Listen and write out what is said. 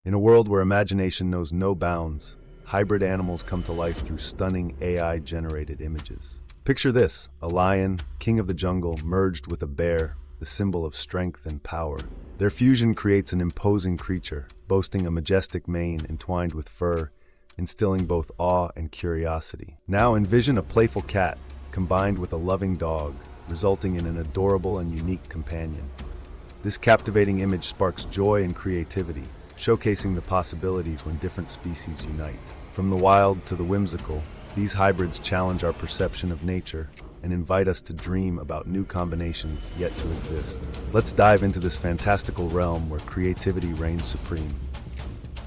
In a world where imagination knows no bounds, hybrid animals come to life through stunning AI-generated images. Picture this, a lion, king of the jungle, merged with a bear, the symbol of strength and power. Their fusion creates an imposing creature, boasting a majestic mane entwined with fur, instilling both awe and curiosity. Now envision a playful cat, combined with a loving dog, resulting in an adorable and unique companion. This captivating image sparks joy and creativity, showcasing the possibilities when different species unite. From the wild to the whimsical, these hybrids challenge our perception of nature and invite us to dream about new combinations yet to exist. Let's dive into this fantastical realm where creativity reigns supreme.